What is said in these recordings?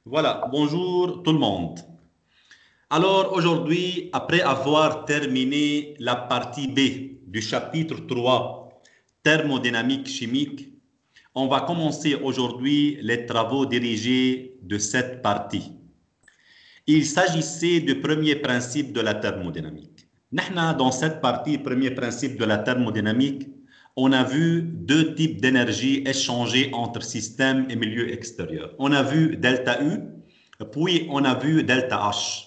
Voilà, bonjour tout le monde. Alors aujourd'hui, après avoir terminé la partie B du chapitre 3, thermodynamique chimique, on va commencer aujourd'hui les travaux dirigés de cette partie. Il s'agissait du premier principe de la thermodynamique. Dans cette partie, premier principe de la thermodynamique, on a vu deux types d'énergie échangées entre système et milieu extérieur. On a vu delta U, puis on a vu delta H.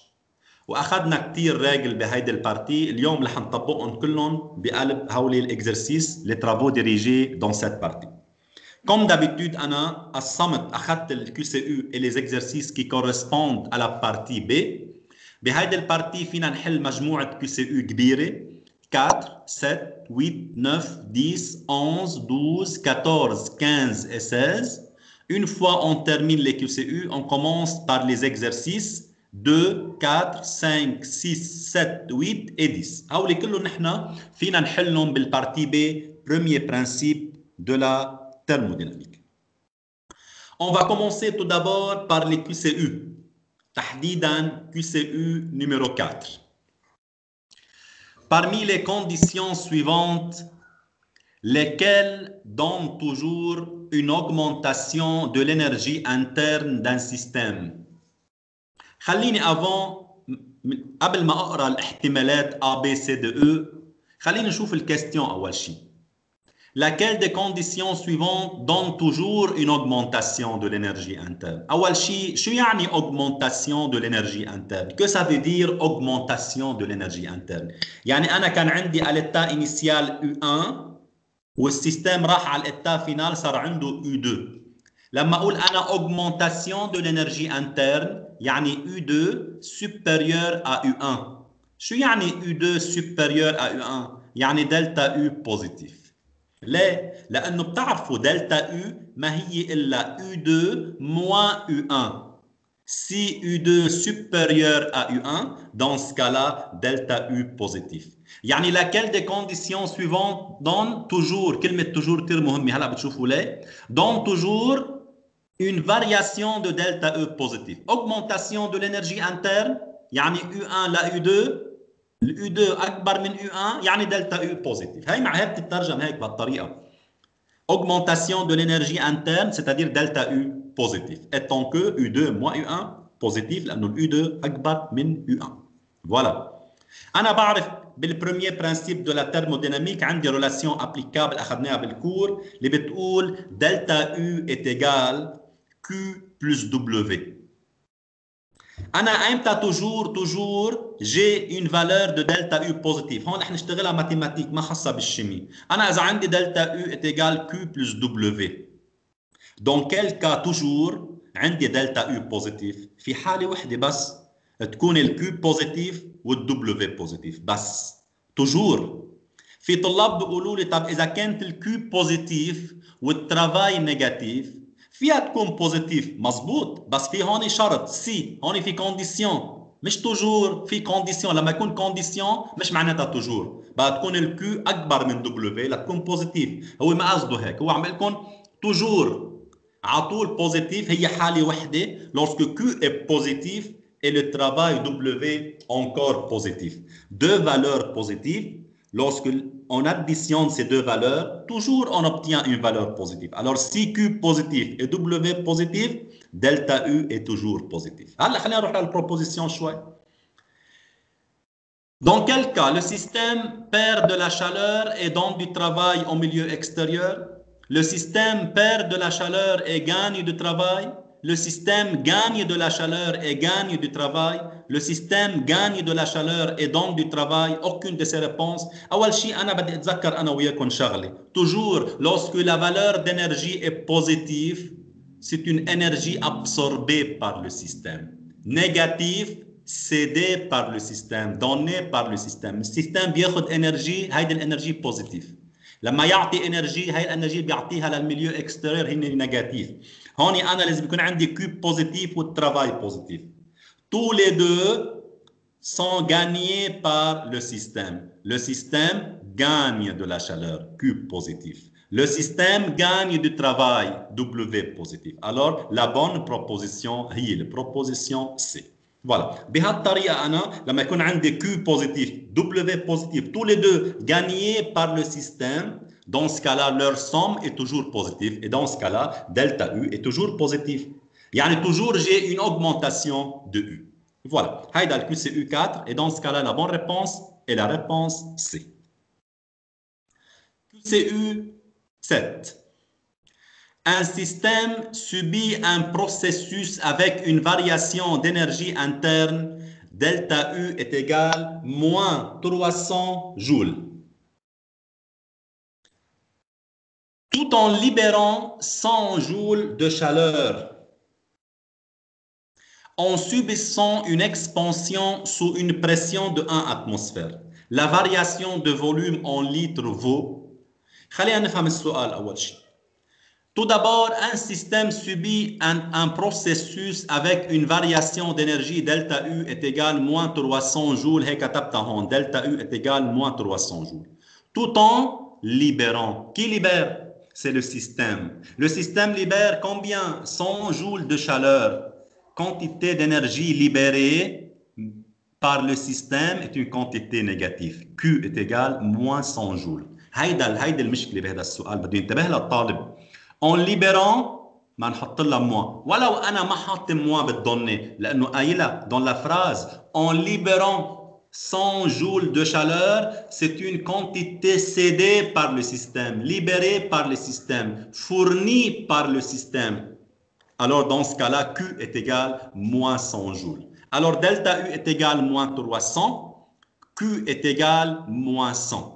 واخذنا كثير ريجل بهيدي البارتي اليوم رح نطبقهم كلهم بقلب هولي الاكزرسيس les travaux dirigés dans cette partie. Comme d'habitude, أنا قسمت أخذت ال QCU et les exercices qui correspondent à la partie B. بهيدي البارتي فينا نحل مجموعة QCU كبيرة 4, 7, 8, 9, 10, 11, 12, 14, 15 et 16. Une fois on termine les QCU, on commence par les exercices 2, 4, 5, 6, 7, 8 et 10. هؤلاء كلهم نحن فينا نحلهم بالبارتي B, premier principe de la thermodynamique. On va commencer tout d'abord par les QCU. تحديدا QCU numéro 4. Parmi les conditions suivantes, lesquelles donnent toujours une augmentation de l'énergie interne d'un système. خليني قبل ما اقرا الاحتمالات A, B, C, D, E, خليني نشوف الكاستيون اول شيء. Laquelle des conditions suivantes donne toujours une augmentation de l'énergie interne? أول شيء شو يعني augmentation de l'énergie interne? Que ça veut dire augmentation de l'énergie interne? يعني أنا كان عندي l'état initial U1 والسيستم راح على l'état final صار عنده U2. لما أقول أنا augmentation de l'énergie interne يعني U2 supérieur à U1. شو يعني U2 supérieur à U1? يعني delta U positif. ليه؟ لأنه بتعرفوا دلتا U ما هي إلا U2 moins U1. Si U2 supérieur à U1, dans ce cas-là, delta U positif. يعني laquelle des conditions suivantes donne toujours, كلمة toujours كثير مهمة هلا بتشوفوا ليه؟ donne toujours une variation de delta E positif. Augmentation de l'énergie interne, يعني U1 لا U2, الU2 أكبر من U1 يعني دلتا U positif. هي بتترجم هيك بهالطريقة. Augmentation de l'énergie interne, c'est-à-dire delta U positif. Étant que U2 moins U1 positif, لأنه U2 أكبر من U1. Voilà. أنا بعرف بالبريمير برانسيب de la thermodynamique عندي relation applicable أخذناها بالكور اللي بتقول delta U est égal Q plus W. أنا إمتى toujours j'ai une valeur de delta U positif. هون رح نشتغلها ماتيماتيك ما خاصة بالشيمي. أنا إذا عندي delta U est égal Q plus W. Dans quel cas toujours عندي delta U positif؟ في حالة وحدة بس تكون ال Q positif وال W positif بس. toujours. في طلاب بيقولوا لي طب إذا كانت ال Q positif والترافاي نيجاتيف فيها تكون بوزيتيف مزبوط بس في هون شرط سي هون في كونديسيون مش توجور في كونديسيون لما يكون كونديسيون مش معناتها توجور بقى تكون الكيو اكبر من دبليو لتكون بوزيتيف هو ما قصده هيك هو عم لكم توجور على طول بوزيتيف هي حاله وحده lorsque Q est positif et le travail W encore positif deux valeurs positives. Lorsqu'on additionne ces deux valeurs, toujours on obtient une valeur positive. Alors si Q positif et W positif, delta U est toujours positif. هلا خلينا نروح للproposition شوي. Dans quel cas le système perd de la chaleur et donne du travail au milieu extérieur? Le système perd de la chaleur et gagne du travail. Le système gagne de la chaleur et gagne du travail. Le système gagne de la chaleur et donne du travail. Aucune de ces réponses. أول شيء أنا بدي أتذكر أنا وياكم شغلة. Toujours, lorsque la valeur d'énergie est positive, c'est une énergie absorbée par le système. Négative, cédée par le système, donnée par le système. Le système بياخد énergie, هيدي الانرجي بوزيتيف. لما يعطي انرجي هاي الانرجي بيعطيها للميليو اكستيريور هي نيجاتيف. هون انا لازم يكون عندي كيوب بوزيتيف والترافاي بوزيتيف. Tous les deux sont gagnés par le système. Le système gagne de la chaleur, Q positif. Le système gagne du travail, W positif. Alors, la bonne proposition هي la proposition C. Voilà. بهالطريقة أنا لما يكون عندي Q positif, W positif, tous les deux gagnés par le système, dans ce cas-là, leur somme est toujours positive. Et dans ce cas-là, delta U est toujours positif. يعني toujours j'ai une augmentation de U. Voilà. هيدا le Q c'est U4. Et dans ce cas-là, la bonne réponse est la réponse C. Q c'est U7. Un système subit un processus avec une variation d'énergie interne. Delta U est égal moins 300 joules. Tout en libérant 100 joules de chaleur, en subissant une expansion sous une pression de 1 atmosphère. La variation de volume en litres vaut. خلينا نفهم السؤال أول شيء. Tout d'abord, un système subit un processus avec une variation d'énergie. Delta U est égal moins 300 joules. Delta U est égal moins 300 joules. Tout en libérant. Qui libère? C'est le système. Le système libère combien? 100 joules de chaleur. Quantité d'énergie libérée par le système est une quantité négative. Q est égal moins 100 joules. هيدا المشكلة بهذا السؤال بده ينتبه للطالب. En libérant ما نحط لها moins. ولو أنا ما حاطط moins بالدونة لأنه قايلة dans la phrase en libérant 100 joules de chaleur, c'est une quantité cédée par le système, libérée par le système, fournie par le système. Alors dans ce cas-là, Q est égal moins 100 joules. Alors delta U est égal moins 300, Q est égal moins 100.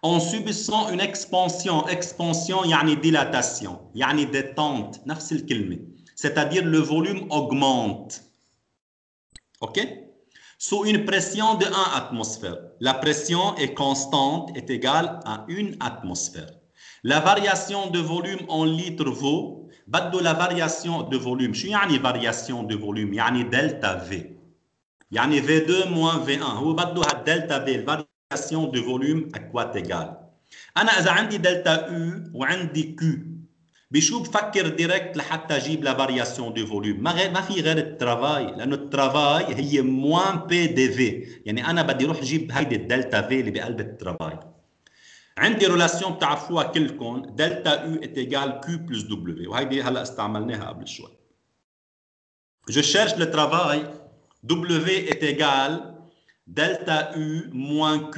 En subissant une expansion, يعني dilatation, يعني détente, نفس الكلمة. C'est-à-dire le volume augmente. OK? Sous une pression de 1 atmosphère. La pression est constante, est égale à 1 atmosphère. La variation de volume en litres vaut, بدو la variation de volume. شو يعني variation de volume؟ يعني delta V. يعني V2 moins V1. هو بدو هالدلتا V. variation de volume à quoi égal. أنا إذا عندي دلتا U وعندي Q بشو بفكر ديركت لحتى أجيب لا فارياسيون دو فوليوم؟ ما في غير الترافاي، لأنه الترافاي هي موان بي دي في، يعني أنا بدي أروح أجيب هيدي الدلتا في اللي بقلب الترافاي. عندي ريلاسيون بتعرفوها كلكم، دلتا U est égal Q plus W، وهيدي هلا استعملناها قبل شوي. Je cherche le travail, W est égal delta U moins Q.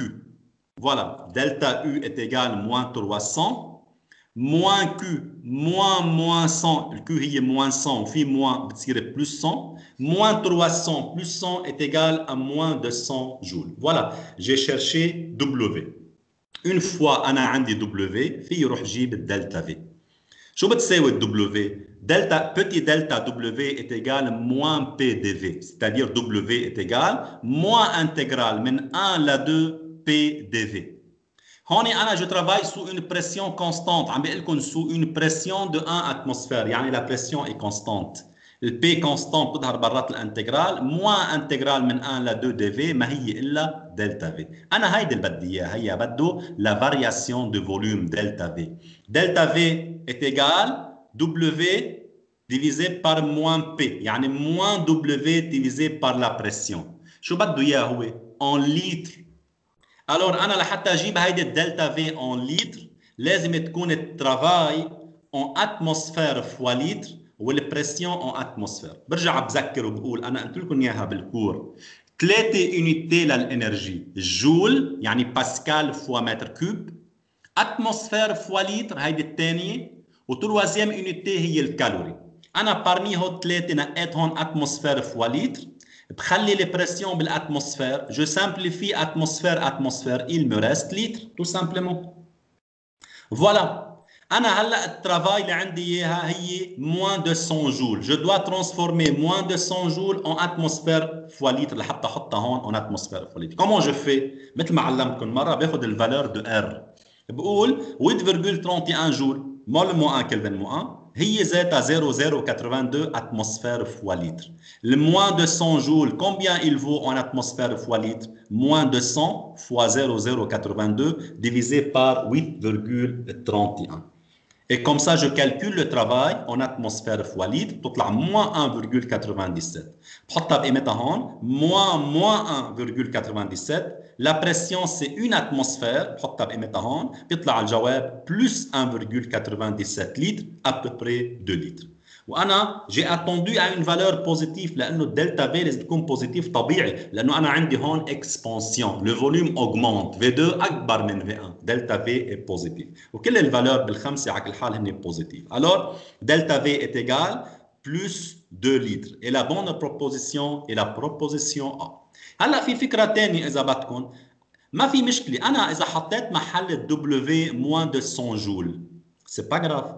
Voilà, delta U est égal moins 300, moins Q, moins 100, le Q est moins 100, puis moins, plus 100, moins 300 plus 100 est égal à moins de 100 joules. Voilà, j'ai cherché W. Une fois أنا عندي W, في يروح جيب الدلتا V. شو بتساوي W? Delta, petit delta W est égal moins P dV, c'est-à-dire W est égal moins intégrale من 1 à 2 P dV. هون أنا je travaille sous une pression constante. عم بقول لكم sous une pression de 1 atmosphère, يعني la pression est constante. ال P constant بتظهر برات الانتجرال moins intégrale من 1 ل 2 dV ما هي إلا دلتا V. أنا هيدي اللي بدي إياها، هي بده la variation de volume delta V. Delta V est égal W divisé par moins P, يعني moins W divisé par la pression. شو بده إياه هو؟ en litres. Alors أنا لحتى أجيب هيدي الدلتا V en litres لازم تكون الترافاي en atmosphère fois litre والبريسيون en atmosphère. برجع بذكر وبقول أنا قلت لكم إياها بالكور. 3 يونيتي للإنرجي، جول يعني باسكال فوا متر كوب، atmosphère fois litre هيدي الثانية، وتروازيام يونيتي هي الكالوري. أنا بارمي هو 3 نقيت هون atmosphère fois litre. بخلي les pressions بالاتموسفير، je simplifie atmosphère, il me reste litre, tout simplement. Voilà. أنا هلا الترافاي اللي عندي إياها هي moins de 100 joules. Je dois transformer moins de 100 joules en atmosphère fois litre لحتى أحطها هون en atmosphère fois litre. Comment je fais؟ مثل ما علمتكم مرة باخذ الفالور de R. بقول 8,31 جول مول مو 1 كلفن مو 1 هي ذاتها 0,082 atmosphère fois litre. Le moins de 100 joules, combien il vaut en atmosphère fois litre? Moins de 100 fois 0,082 divisé par 8,31. Et comme ça, je calcule le travail en atmosphère fois litre, تطلع moins 1,97. بحطها بقيمتها هون, moins 1,97. La pression, c'est une atmosphère, بحطها بقيمتها هون, بيطلع الجواب plus 1,97 litres, à peu près 2 litres. وانا j'ai attendu à une valeur positive لانه الدلتا في لازم تكون بوزيتيف طبيعي لانه انا عندي هون اكسبانسيون le volume augmente V2 اكبر من V1 دلتا في est positif وكل الفالور بالخمسه على كل حال هن بوزيتيف alors delta V est égal plus 2 litres et la bonne proposition est la proposition A. هلا في فكره ثانيه اذا بدكم ما في مشكله انا اذا حطيت محل ال W moins de 100 جول c'est pas grave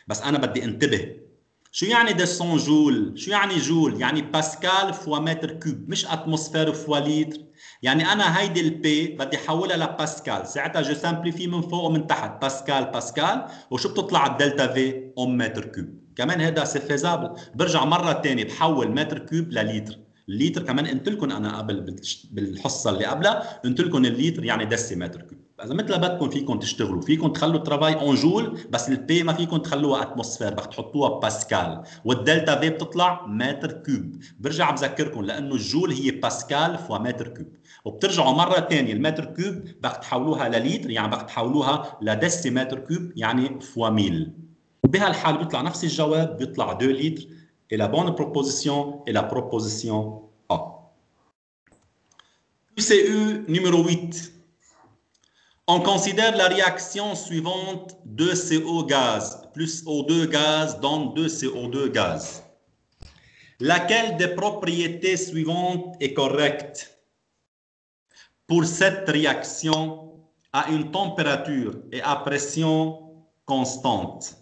بس انا بدي انتبه شو يعني 200 جول؟ شو يعني جول؟ يعني باسكال فوا متر كوب مش اتموسفير فوا لتر. يعني انا هيدي البي بدي احولها لباسكال، ساعتها جو سامبليفي من فوق ومن تحت باسكال وشو بتطلع الدلتا في ام متر كوب. كمان هذا سي فيزابل. برجع مره ثانيه بحول متر كوب للتر. الليتر كمان قلت لكم انا قبل بالحصه اللي قبلها قلت لكم الليتر يعني ديسيمتر كوب. اذا مثل بدكم فيكم تشتغلوا، فيكم تخلوا الترافاي اون جول بس البي ما فيكم تخلوها اتموسفير، بدك تحطوها باسكال والدلتا في بتطلع متر كوب. برجع بذكركم لانه الجول هي باسكال فوا متر كوب، وبترجعوا مره ثانيه المتر كوب بدك تحولوها لليتر يعني بدك تحولوها لديسيمتر كوب يعني فوا ميل. بهالحال بيطلع نفس الجواب، بيطلع 2 لتر. Et la bonne proposition est la proposition A. QCU numéro 8. On considère la réaction suivante: 2CO gaz plus O2 gaz donne 2CO2 gaz. Laquelle des propriétés suivantes est correcte pour cette réaction à une température et à pression constante?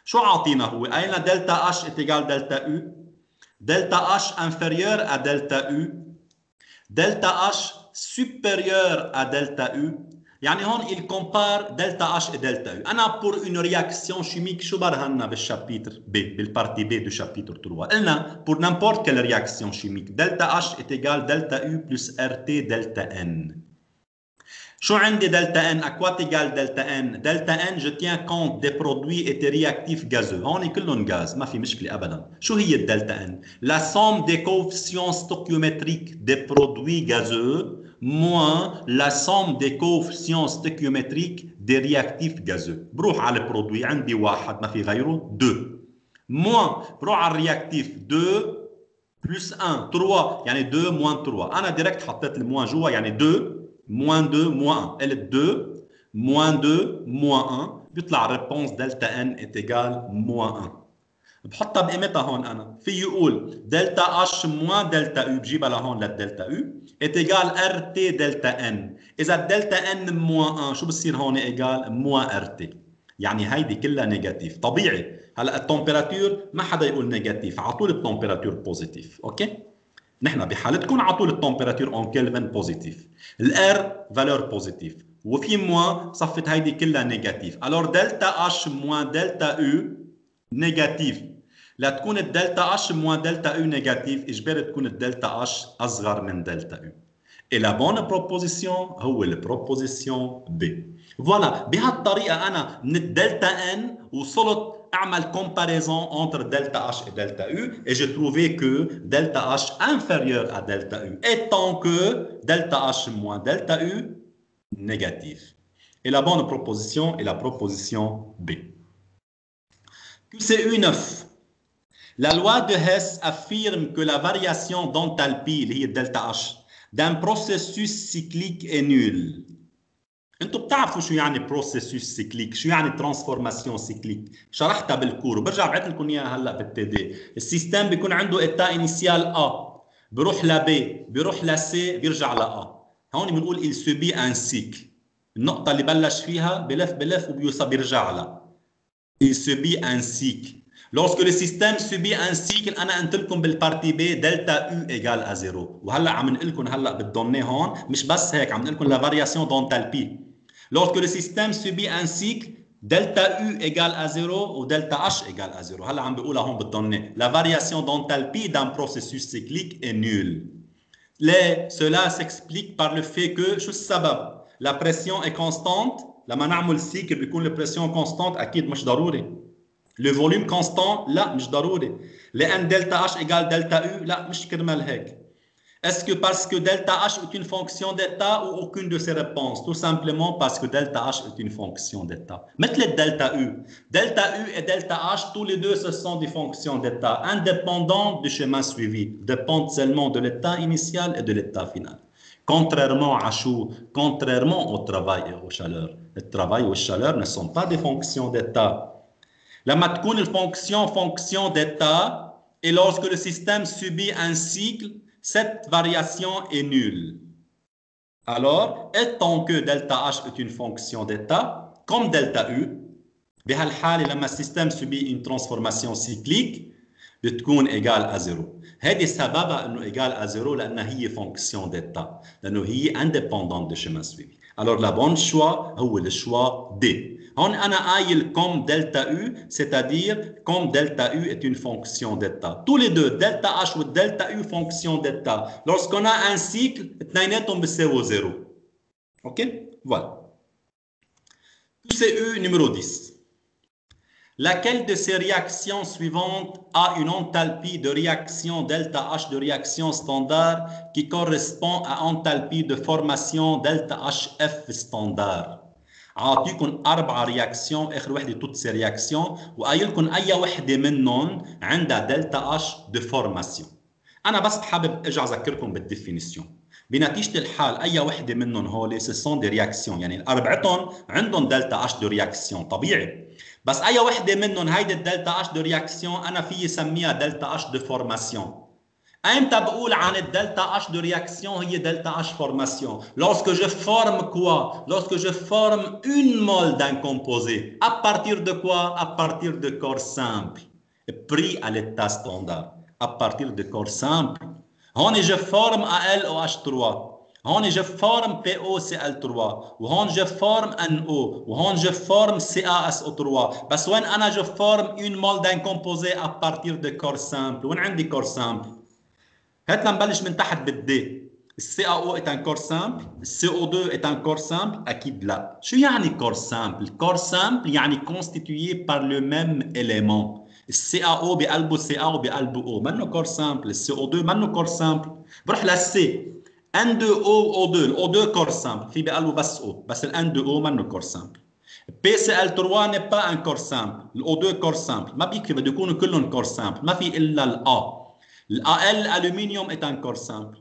شو عاطينا هو؟ قايلنا دلتا H est égal delta U, delta H inférieur à delta U, delta H supérieur à delta U. يعني هون il compare delta H et delta U. أنا pour une réaction chimique شو برهنا بالشابيتر B بالبارتي B du chapitre 3؟ قلنا pour n'importe quelle réaction chimique delta H est égal delta U plus RT delta N. شو عندي دلتا ان؟ اكوات ايجال دلتا ان. دلتا ان je tiens compte des produits et des réactifs gazeux. هون كلهم غاز ما في مشكله ابدا. شو هي الدلتا ان؟ La somme des coefficients stoichiométriques des produits gazeux moins la somme des coefficients stoichiométriques des réactifs gazeux. بروح على البرودوي عندي واحد ما في غيره 2 moins بروح على الرياكتيف 2 plus 1 3 يعني 2 moins 3. انا ديريكت حطيت الموان جوا يعني 2 moins 2 moins 1. Elle est 2 moins 2 moins 1. بيطلع réponse delta n est égal moins 1. بحطها بقيمتها هون انا. في يقول delta h moins delta u بجيبها لهون للدلتا u est égal rt delta n. اذا delta n moins 1 شو بصير هون égal moins rt. يعني هيدي كلها نيجاتيف. طبيعي. هلا التمبيراتور ما حدا يقول نيجاتيف، على طول التمبيراتور بوزيتيف، اوكي؟ نحن بحالتكم على طول التمبيراتور اون كلفن بوزيتيف، الار فالور بوزيتيف، وفي موان صفت هيدي كلها نيجاتيف. الور دلتا اش موان دلتا او نيجاتيف. لتكون الدلتا اش موان دلتا او نيجاتيف اجباري تكون الدلتا اش اصغر من دلتا او. Et la bonne proposition هو البروبوزيسيون بي. فوالا بهالطريقه انا من الدلتا ان وصلت اعمل comparaison entre delta H et delta U et j'ai trouvé que delta H inférieur à delta U étant que delta H moins delta U négatif. Et la bonne proposition est la proposition B. QCU 9. La loi de Hess affirme que la variation d'enthalpie, delta H, d'un processus cyclique est nulle. انتوا بتعرفوا شو يعني بروسيسوس سيكليك، شو يعني ترانسفورماسيون سيكليك، شرحتها بالكور وبرجع بعت لكم اياها هلا بالتي دي. السيستم بيكون عنده ايتا انيسيال ا، بيروح لبي، بيروح لسي، بيرجع لا. هون بنقول il subit un cycle. النقطة اللي بلش فيها بلف وبيوصل بيرجع لها. Il subit un cycle. Lorsque le système subit un cycle أنا قلت لكم بالبارتي بي دلتا U égale à 0 وهلا عم نقول لكم هلا بالدوني هون مش بس هيك عم نقول لكم la variation d'enthalpie. Lorsque le système subit un cycle, delta U égale à 0 ou delta H égale à 0. هلا عم بقولها هون بالضمنة. La variation d'enthalpie d'un processus cyclique est nulle. Cela s'explique par le fait que شو السبب؟ La pression est constante. لما نعمل cycle بيكون la pression constante أكيد مش ضروري. Le volume constant لا مش ضروري. لأن delta H égale delta U لا مش كرمال هيك. Est-ce que parce que delta H est une fonction d'état ou aucune de ces réponses? Tout simplement parce que delta H est une fonction d'état. Mettez le delta U. Delta U et delta H, tous les deux, ce sont des fonctions d'état indépendantes du chemin suivi, dépendent seulement de l'état initial et de l'état final. Contrairement à Chou, contrairement au travail et aux chaleurs. Le travail et aux chaleurs ne sont pas des fonctions d'état. لما تكون الfonction fonction d'état et lorsque le système subit un cycle, cette variation est nulle. Alors, étant que delta H est une fonction d'état, comme delta U, بهالحالة لما السيستم subit une transformation cyclique, بتكون égale à 0. هذه سببها انه égale à 0 لانها هي fonction d'état، لانه هي indépendante de chemin suivi. Alors, la bonne choix هو le choix D. هون أنا قايل comme delta U, c'est-à-dire comme delta U est une fonction d'état. Tous les deux, delta H ou delta U, fonction d'état. Lorsqu'on a un cycle, اثنيناتهم بيساووا 0. OK? Voilà. QCE numéro 10. Laquelle de ces réactions suivantes a une enthalpie de réaction delta H de réaction standard qui correspond à enthalpie de formation delta HF standard؟ عاطيكم 4 رياكسيون، اخر وحده توت سي رياكسيون، وقايل لكم اي وحده منهم عندها دلتا اش دو فورماسيون. انا بس حابب ارجع اذكركم بالديفينيسيون. بنتيجه الحال اي وحده منهم هول سي سون دي رياكسيون، يعني اربعتهم عندهم دلتا اش دو رياكسيون طبيعي، بس اي وحده منهم هيدي الدلتا اش دو رياكسيون انا فيي سميها دلتا اش دو فورماسيون. امتى بقول عن الدلتا H de réaction هي دلتا H formation? Lorsque je forme quoi? Lorsque je forme une mole d'un composé. À partir de quoi? À partir de corps simple, pris à l'état standard. À partir de corps simple. هون je forme AlOH3. هون je forme POCl3. وهون je forme NO. وهون je forme CaSO3. بس وين أنا je forme une mole d'un composé à partir de corps simple. وين عندي corps simple؟ هات لنبلش من تحت بالدي. CaO est un corps simple, CO2 est un corps simple, أكيد لا. شو يعني corps simple؟ corps simple يعني constitué par le même élément. CaO بقلبه CA وبقلبه O، منه corps simple. CO2 منه corps simple. بروح للC N2O O2، O2 corps simple، في بقلبه بس O، بس ال N2O منه corps simple. PCl3 n'est pas un corps simple، ال O2 corps simple، ما بيكفي بده يكونوا كلهم corps simple، ما في إلا ال A. L'Al aluminium est un corps simple.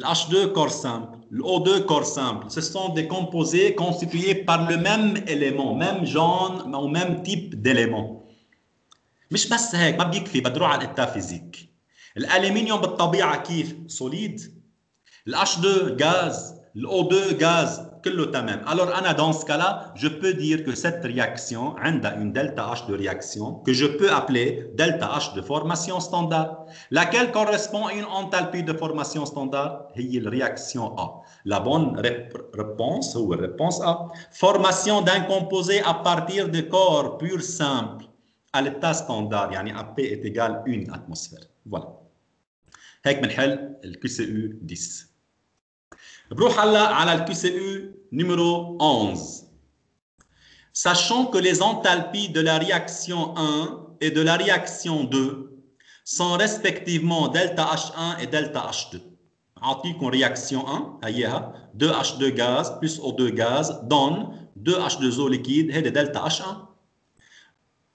L'H2 corps simple. L'O2 corps simple. Ce sont des composés constitués par le même élément, même genre ou même type d'élément. مش بس هيك، ما بيكفي، بدي اروح على الإتا فيزيك. الألمنيوم بالطبيعة كيف؟ سوليد. الH2 gaz, l'O2 gaz, كله تمام. Alors أنا dans ce cas-là, je peux dire que cette réaction عندها une delta H de réaction que je peux appeler delta H de formation standard, laquelle correspond à une enthalpie de formation standard, هي الرياكسيون A. La bonne réponse هو réponse A. Formation d'un composé à partir de corps pur simple à l'état standard, يعني P est égal 1 atmosphère. Voilà. هيك بنحل ال QCE 10. بروح هلا على ال QCE numéro 11. Sachant que les enthalpies de la réaction 1 et de la réaction 2 sont respectivement delta H1 et delta H2. عطيكم réaction 1 هيها 2H2 gaz plus O2 gaz donne 2H2O liquide هيدا delta H1.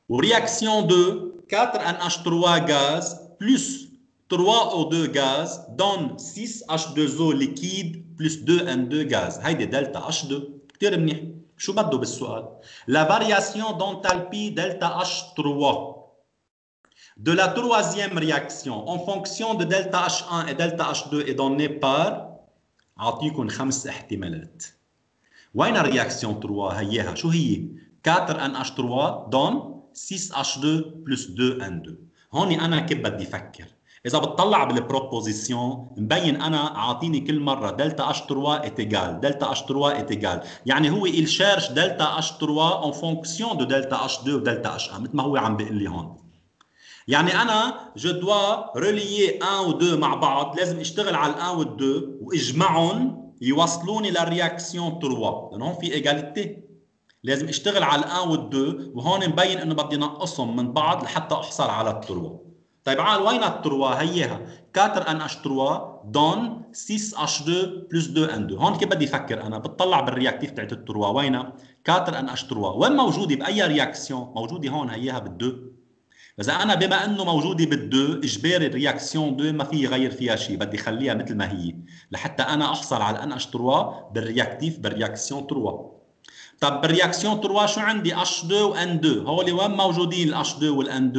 Ou réaction 2 4NH3 gaz plus 3O2 gaz donne 6H2O liquide plus 2N2 gaz. هيدي دلتا H2. كتير منيح. شو بده بالسؤال؟ La variation d'enthalpie delta H3 de la troisième réaction en fonction de delta H1 et delta H2 est donnée par أعطيكم 5 احتمالات. وين الرياكسيون 3 هيها؟ شو هي؟ 4NH3 donne 6H2 plus 2N2. هون أنا كيف بدي أفكر؟ إذا بتطلع بالبروبوزيسيون مبين أنا أعطيني كل مرة دلتا H3 est égal دلتا H3 est égal، يعني هو il cherche دلتا H3 en fonction de دلتا H2 ودلتا H1 مثل ما هو عم بيقول لي هون. يعني أنا je dois relier 1 و 2 مع بعض، لازم اشتغل على 1 و 2 واجمعهم يوصلوني للرياكسيون 3، لأنه هون في إيجاليتي. لازم اشتغل على 1 و 2 وهون مبين إنه بدي نقصهم من بعض لحتى أحصل على 3. طيب عال وين 3؟ هيها 4NH3 دون 6H2 بلس 2N2. هون كيف بدي افكر انا؟ بتطلع بالرياكتيف تاعت التروا وينها 4NH3 وين موجوده؟ باي رياكسيون موجوده؟ هون هيها بالدو. اذا انا بما انه موجوده بالدو اجباري الرياكسيون 2 ما في يغير فيها شيء، بدي خليها مثل ما هي لحتى انا احصل على NH3 بالرياكتيف بالرياكسيون 3. طب بالرياكسيون 3 شو عندي؟ H2 و N2. هول وين موجودين ال H2 وال N2؟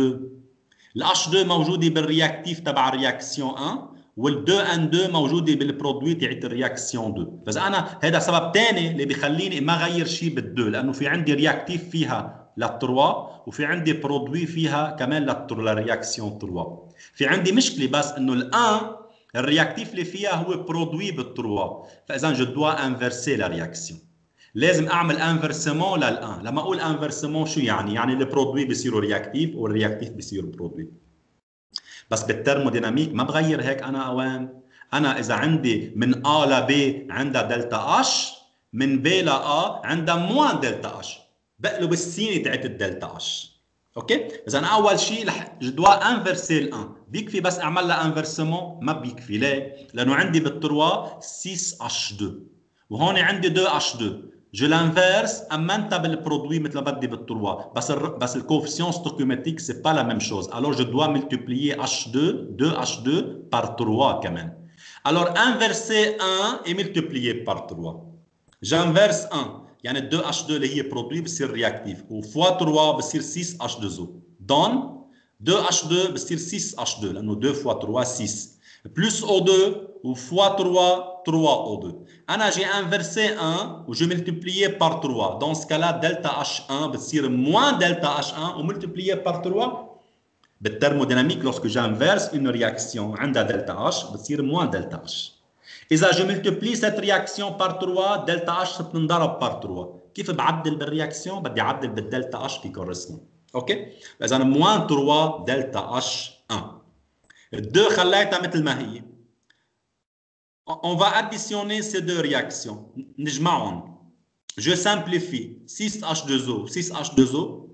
ال H2 موجوده بالرياكتيف تبع الرياكسيون 1 وال 2N2 موجوده بالبرودوي تاعت الرياكسيون 2. بس انا هذا سبب ثاني اللي بيخليني ما غير شيء بالدو، لانه في عندي رياكتيف فيها للتروا وفي عندي برودوي فيها كمان للرياكسيون 3. في عندي مشكله بس انه الان الرياكتيف اللي فيها هو برودوي بالتروا، فاذا جو دوا انفرسي لا رياكسيون. لازم اعمل انفرسمون للان. لما اقول انفرسمون شو يعني؟ يعني البرودوي بيصيروا رياكتيف والرياكتيف بيصيروا برودوي. بس بالترموديناميك ما بغير هيك انا اوان. انا اذا عندي من A ل B عندها دلتا H، من B ل A عندها موان دلتا H، بقلب السينه تاعت الدلتا H. اوكي؟ اذا اول شيء رح دوا انفرسي الان. بيكفي بس اعمل لها انفرسمون؟ ما بيكفي. ليه؟ لانه عندي بالتروا 6H2 وهون عندي 2H2. جو لانفيرس اما انت بالبرودوي مثل ما بدي بالتروا، بس الكوفيسيون ستوكيومتريك سي با لا ميم شوز. الور جو دوا ملتيبليي H2 2H2 par 3 كمان. الور انفرسي 1 et multiplié par 3. جانفيرس 1 يعني 2H2 اللي هي برودوي بصير رياكتيف وفوا 3 بصير 6H2O دون 2H2 بصير 6H2 لانه 2 فوا 3 6 بلس O2 وفوا 3 3O2. انا جي انفرسي 1 وجي ملتيبليي بار 3. دون سكالا دلتا H1 بتصير موان دلتا H1 وملتيبليي بار 3. بالترموديناميك لوrsque j'inverse une réaction عندها دلتا H بتصير موان دلتا H. إذا je multiplie cette réaction par 3 دلتا H بتنضرب par 3. كيف بعدل بالرياكسيون؟ بدي اعدل بالدلتا H في كورسبون. اوكي؟ إذا موان 3 دلتا H1. الدو خليتها مثل ما هي. On va additionner ces deux réactions. نجمعهم. Je simplifie 6H2O 6H2O.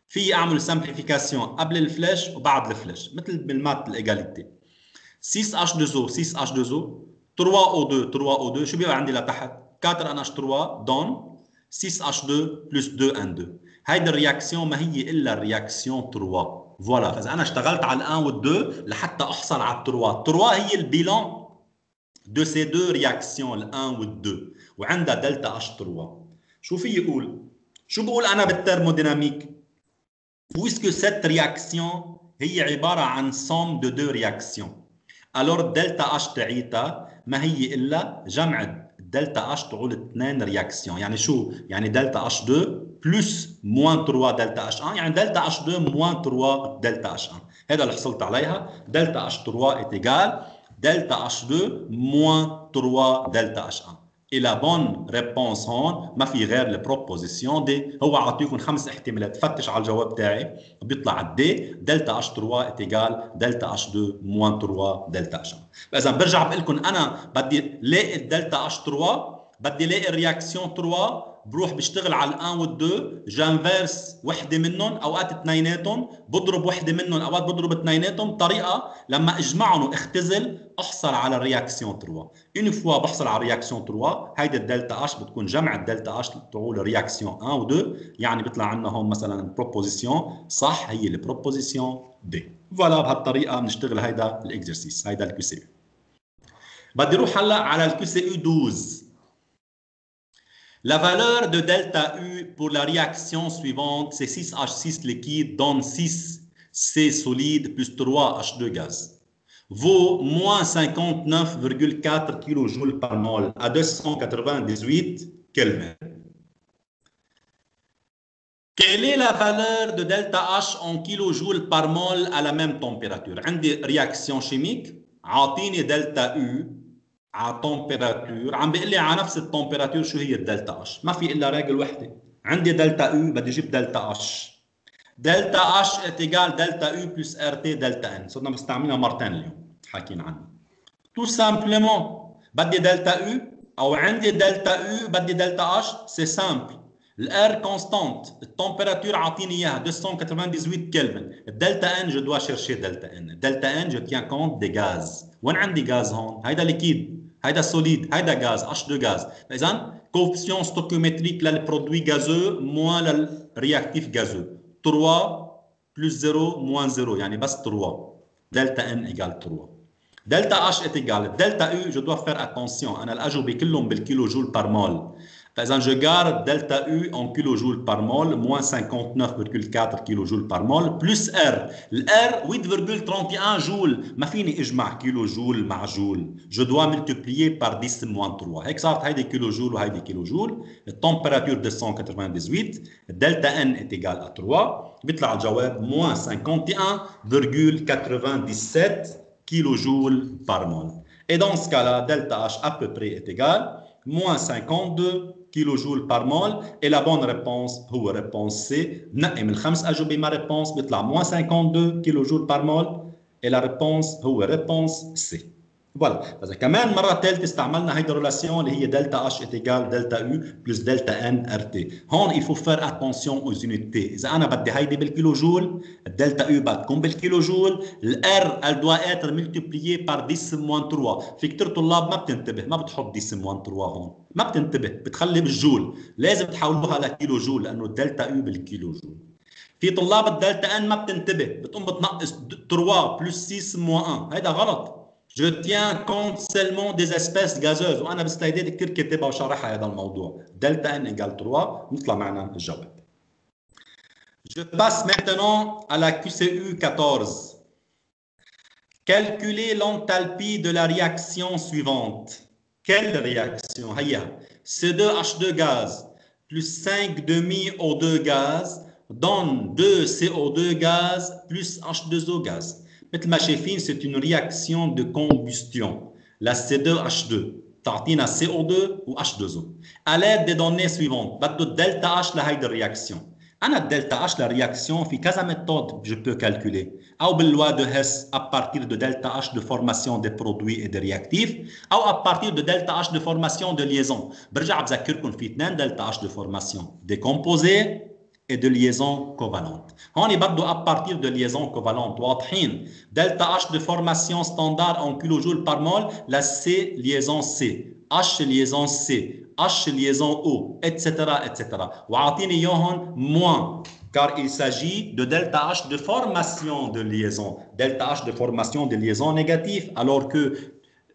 في اعمل simplification قبل الفلاش وبعد الفلاش مثل بالمات الايجاليتي. 6H2O 6H2O 3O2 3O2 شو بيبقى عندي لتحت؟ 4NH3 دون 6H2 بلس 2N2. هيدي الرياكسيون ما هي الا الرياكسيون 3. فوالا. فاذا انا اشتغلت على ال1 وال2 لحتى احصل على ال3. 3 هي البيلون de ces deux réactions ال1 وال2 وعندها دلتا H3. شو في يقول؟ شو بقول انا بالترموديناميك؟ puisque cette réaction هي عباره عن somme de deux réactions. alors دلتا H تاعيتها ما هي الا جمع دلتا H تقول اثنين رياكسيون. يعني شو؟ يعني دلتا H2 بلس موان 3 دلتا H1 يعني دلتا H2 موان 3 دلتا H1. هذا اللي حصلت عليها. دلتا H3 est égal دلتا H2 موان 3 دلتا H1. Et la bonne réponse هون ما في غير البروبوزيسيون دي. هو عطيكم 5 احتمالات، فتش على الجواب تاعي بيطلع الدي دلتا H3 est égal دلتا H2 موان 3 دلتا H1. فاذا برجع بقول لكم انا بدي لاقي الدلتا H3، بدي لاقي الرياكسيون 3، بروح بشتغل على ال1 وال2 جانفيرس وحده منهم اوقات اثنيناتهم، بضرب وحده منهم اوقات بضرب اثنيناتهم، طريقه لما اجمعهم واختزل احصل على الرياكسيون 3. اون فوا بحصل على الرياكسيون 3 هيدي الدلتا H بتكون جمع الدلتا H تقول الرياكسيون 1 و2. يعني بيطلع عندنا هون مثلا البروبوزيسيون صح هي البروبوزيسيون دي. فوالا بهالطريقه بنشتغل هيدا الاكزرسيس. هيدا الكيو سي. بدي اروح هلا على الكيو سي 12. La valeur de delta U pour la réaction suivante, c'est 6H6 liquide donne 6C solide plus 3H2 gaz, vaut moins 59,4 kJ par mol à 298 Kelvin. Quelle est la valeur de delta H en kilojoules par mol à la même température? عندي réaction chimique عاطيني دلتا U على température عم بيقول لي على نفس التمبيراتور شو هي الدلتا H؟ ما في الا راجل وحده. عندي دلتا U بدي اجيب دلتا H. دلتا H est égal دلتا U plus RT دلتا N. صرنا مستعملينها مرتين اليوم حاكيين عنها. Tout simplement بدي دلتا U او عندي دلتا U بدي دلتا H. C'est simple. L'air constante, la température عطيني اياها 298 كلفن. الدلتا ان je dois chercher delta n. delta n je tiens compte des gaz. وين عندي غاز هون؟ هيدا ليكيد، هيدا سوليد، هيدا غاز H2 غاز. اذا coefficient stoichiométrique للبرودوي غازeux moins للرياكتيف غازeux. 3 plus 0 moins 0 يعني بس 3. delta n égale 3. delta H est égal. delta U je dois faire attention. انا الاجوبه كلهم بالكيلو جول بار مول. فإذا je garde delta U en kilojoules par mol, moins 59,4 kilojoules par mol, plus R. R, 8,31 joules. ما فيني اجمع كيلوجول مع جول. Je dois multiplier par 10 moins 3. هيك صارت هيدي كيلوجول وهيدي كيلوجول. التمبيراتور 298. delta N est égal à 3. بيطلع الجواب moins 51,97 kilojoules par mol. Et dans ce cas-là, delta H à peu près est égal moins 52 kilojoules par mol. Et la bonne réponse, هو réponse C. نقي من الخمس أجوبة ما réponse بيطلع moins 52 kilojoules par mol. Et la réponse هو réponse C. Voilà. فإذا كمان مرة ثالثة استعملنا هيدي الريلاسيون اللي هي دلتا H est égal دلتا U plus دلتا N RT. هون il faut faire attention aux unités. إذا أنا بدي هيدي بالكيلوجول، الدلتا U بتكون بالكيلوجول، الR elle doit être multipliée par 10 moins 3. في كتير طلاب ما بتنتبه، ما بتحط 10 moins 3 هون، ما بتنتبه، بتخلي بالجول، لازم تحولوها لكيلوجول لأنه الدلتا U بالكيلوجول. في طلاب الدلتا N ما بتنتبه، بتقوم بتنقص 3 plus 6 moins 1، هيدا غلط. Je tiens compte seulement des espèces gazeuses وأنا بسلايدات كتير كاتبها وشارحها هذا الموضوع. دلتا N égale 3 نطلع معنا الجواب. Je passe maintenant à la QCU 14. Calculez l'enthalpie de la réaction suivante. Quelle réaction? هيا C2H2 gaz plus 5 demi O2 gaz donne 2 CO2 gaz plus H2O gaz. مثل ما شايفين c'est une réaction de combustion. La C2H2 تعطينا CO2 و H2O. À l'aide des données suivantes بده الدلتا H لهيدي الرياكسيون. أنا الدلتا H للرياكسيون في كذا méthode je peux calculer. أو باللoi de Hess à partir de delta H de formation des produits et des réactifs أو à partir de delta H de formation de liaison. برجع بذكركم في 2 delta H de formation. Des composés et de liaison covalente. هون بدو à partir de liaison covalente واضحين. delta H de formation standard en kilojoules par mol, la C liaison C, H liaison C, H liaison O, etc. etc. وعاطيني اياهم moins car il s'agit de delta H de formation de liaison. Delta H de formation de liaison négative alors que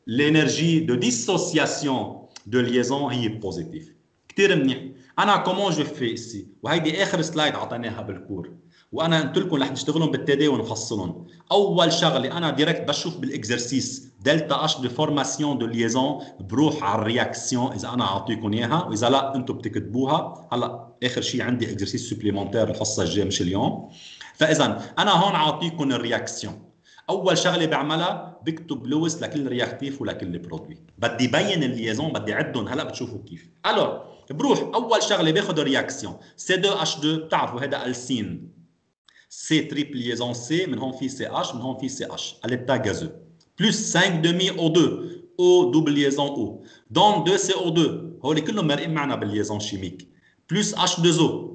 l'énergie de dissociation de liaison هي positive. كتير منيح. أنا كومون جو في إسي وهيدي آخر سلايد عطيناها بالكور وأنا قلت لكم رح نشتغلهم بالتدي ونفصلهم. أول شغلة أنا ديركت بشوف بالإكزرسيس دلتا H de formation de liaison بروح على الرياكسيون إذا أنا أعطيكم إياها وإذا لا أنتم بتكتبوها. هلا آخر شيء عندي إكزرسيس سوبليمونتير الحصة الجاية مش اليوم. فإذا أنا هون أعطيكم الرياكسيون. أول شغلة بعملها بكتب لويس لكل رياكتيف ولكل برودوي. بدي بين الليزون بدي عدهم هلا بتشوفوا كيف. ألو بروح أول شغلة باخذ الرياكسيون C2H2 بتعرفوا هذا ألسين C triple liaison C من هون في CH من هون في CH à l'état gazeux plus 5 demi O2 O double liaison O donc 2 CO2 هول كلهم مرقين معنا بالليزون شيميك plus H2O.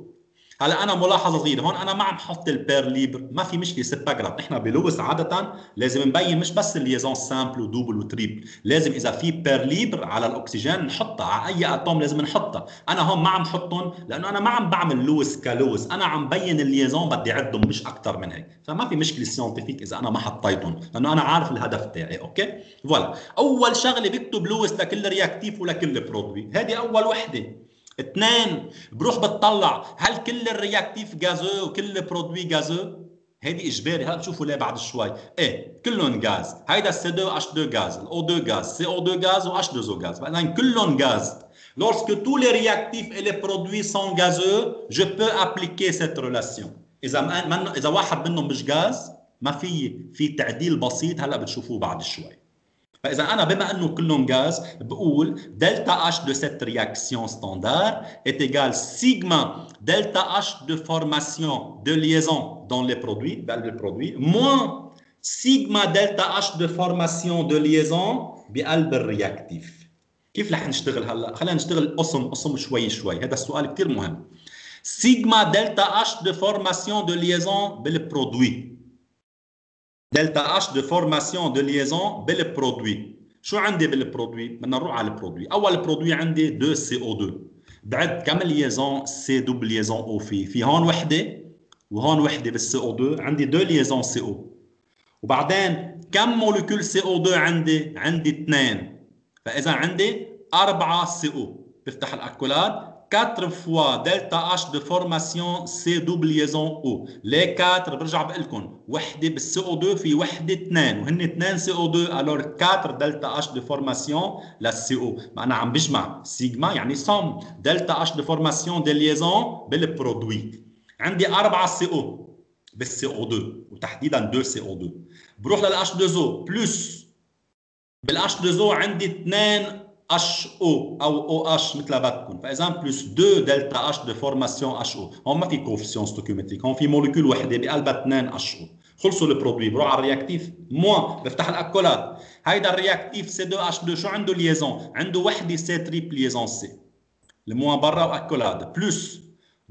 هلا انا ملاحظه صغيره هون انا ما عم حط البير ليبر ما في مشكله سي با جراف. احنا بلويس عاده لازم نبين مش بس الليزون سامبل ودوبل وتريبل لازم اذا في بير ليبر على الاكسجين نحطها على اي اتوم لازم نحطها. انا هون ما عم حطهم لانه انا ما عم بعمل لويس كلويس انا عم بين الليزون بدي اعدهم مش اكثر من هيك. فما في مشكله سيانتيفيك اذا انا ما حطيتهم لانه انا عارف الهدف تاعي. اوكي فوالا اول شغله بكتب لويس لكل رياكتيف ولكل برودوي. هذه اول وحده. اثنين بروح بتطلع هل كل الرياكتيف غازو وكل البرودوي غازو. هيدي اجباري. هلا بتشوفوا ليه بعد شوي. ايه كلهم غاز. هيدا C2H2 غاز، الO2 غاز، CO2 غاز وH2O غاز. فاذا كلهم غاز. Lorsque tous les réactifs et les produits sont gazeux, je peux appliquer cette relation. إذا واحد منهم مش غاز ما في تعديل بسيط هلا بتشوفوه بعد شوي. فإذا أنا بما أنه كلهم غاز بقول دلتا H de cette réaction standard est égal sigma delta H de formation de liaison dans les produits, بقلب البرودوي moins sigma delta H de formation de liaison بقلب الرياكتيف. كيف رح نشتغل هلا؟ خلينا نشتغل قسم شوي شوي، هذا السؤال كثير مهم. sigma delta H de formation de liaison بالبرودوي. دلتا H de formation de liaison بالبرودوي. شو عندي بالبرودوي؟ بدنا نروح على البرودوي. أول برودوي عندي 2CO2. بعد كم ليزون سي دوبل ليزون او في هون وحده وهون وحده بالسي او 2 عندي 2 ليزون سي او. وبعدين كم مولكيول سي او 2 عندي 2. فاذا عندي 4 سي او. بفتح الاكولاد 4 فوا دلتا H de formation C double liaison O. ليه 4 برجع بقول لكم وحده بالسي او 2 في وحده 2 وهن 2 سي او 2 الور 4 دلتا H de formation للسي او. ما انا عم بجمع سيجما يعني سم دلتا H de formation de liaison بالبرودوي. عندي 4 سي او بالسي او 2 وتحديدا 2 سي او 2. بروح للH 2O بلس بالH 2O عندي 2 HO او OH مثل ما بدكم. فاذا بلس 2 دلتا H de formation HO. هون ما في كوفيسيون ستوكيومتريك، هون في مولكيول وحده بقلبها 2 HO. خلصوا البرودوي. بروح على الرياكتيف موان بفتح الاكولاد. هيدا الرياكتيف C2H2 شو عنده ليزون؟ عنده وحده سي تريبل ليزون سي. الموان برا واكولاد بلس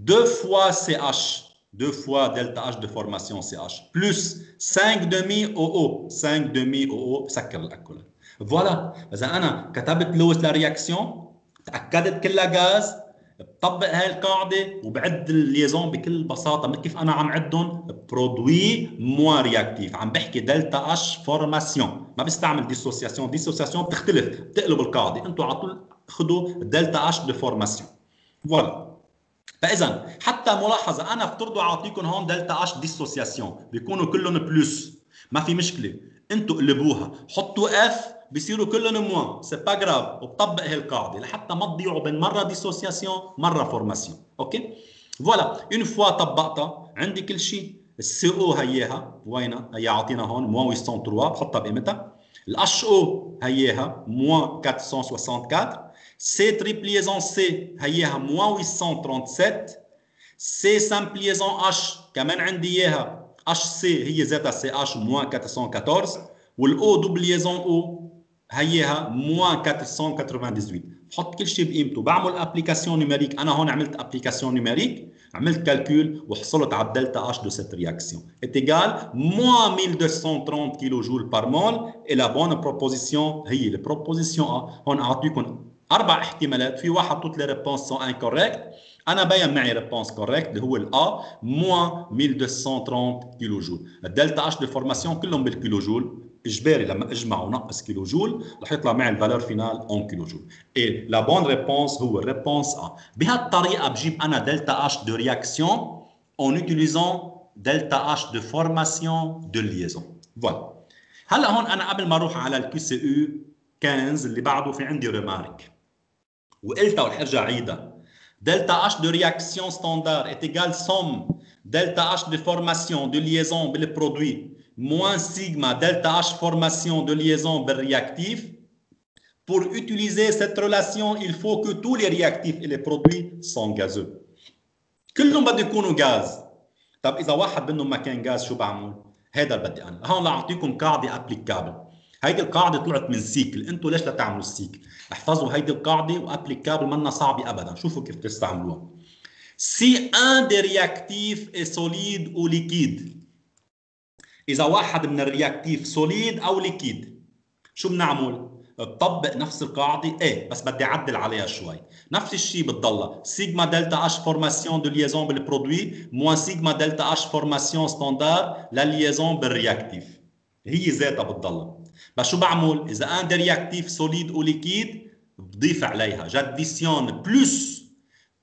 2 فوا CH 2 fois delta H de formation CH plus 5 demi OO 5 demi OO بسكر الاكولاد. فوالا. اذا انا كتبت لوز للرياكسيون تاكدت كلها غاز بطبق هاي القاعده وبعد الليزون بكل بساطه مثل كيف انا عم عدهم برودوي موان رياكتيف. عم بحكي دلتا اش فورماسيون ما بستعمل ديسوسياسيون. ديسوسياسيون بتختلف بتقلب القاعده. انتم على طول خذوا دلتا اش دو فورماسيون. فوالا. فاذا حتى ملاحظه انا افترضوا اعطيكم هون دلتا اش ديسوسياسيون بيكونوا كلهم بلس ما في مشكله. انتم قلبوها حطوا اف بصيروا كلهم موان سي با جراف وبطبق هي القاعده لحتى ما تضيعوا بين مره ديسوسياسيون مره فورماسيون. اوكي فوالا. اون فوا طبقتها عندي كل شيء. السي او هياها وينها؟ هي عاطينا هون موان 803 بحطها بقيمتها. الاتش او هياها موان 464. C triple liaison C هيها moins 837. C simple liaison H كمان عندي اياها HC هي ذاتها CH moins 414. والO double liaison O هيها moins 498. بحط كل شيء بقيمته. بعمل ابليكاسيون نيميريك. انا هون عملت ابليكاسيون نيميريك عملت كالكول وحصلت على الدلتا H de cette réaction est égal moins 1230 kJ par mol. et la bonne proposition هي البروبوزيسيون A. هون اعطيكم 4 احتمالات. في واحد توت لي ريبونس سون انكوريكت. انا بين معي ريبونس كوريكت اللي هو الA moins 1230 كيلو جول. الدلتا H de formation كلهم بالكيلو جول. اجباري لما اجمع ونقص كيلو جول رح يطلع معي الفالور فينال اون كيلو جول. اي لا بون ريبونس هو الريبونس A. بهالطريقه بجيب انا دلتا H de réaction en utilisant delta H de formation de liaison. فوالا. هلا هون انا قبل ما اروح على الكي سي يو 15 اللي بعده في عندي ريمارك وقلتها ورح ارجع عيدها. دلتا H de réaction standard est égal somme delta H de formation de liaison بالبرودوي moins sigma delta H formation de liaison بالréactif. Pour utiliser cette relation, il faut que tous les réactifs et les produits sont gazeux. كلهم بده يكونوا غاز. طب اذا واحد منهم ما كان غاز شو بعمل؟ هذا اللي بدي انا. هون لاعطيكم قاعده ابليكابل. هيدي القاعده طلعت من سيكل. انتم ليش لا تعملوا السيكل؟ احفظوا هيدي القاعده وابليكابل منا صعبه ابدا. شوفوا كيف تستعملوها. Si un des réactifs est solide ou liquide. اذا واحد من الرياكتيف سوليد او ليكيد شو بنعمل؟ بطبق نفس القاعده ايه بس بدي اعدل عليها شوي. نفس الشيء بتضلها سيجما دلتا H فورماسيون دو ليزون بالبرودوي موان سيجما دلتا H فورماسيون ستاندار للليزون بالرياكتيف. هي ذاتها بتضلها. بس شو بعمل؟ اذا ان دي رياكتيف سوليد او ليكيد بضيف عليها جاديسيون بلس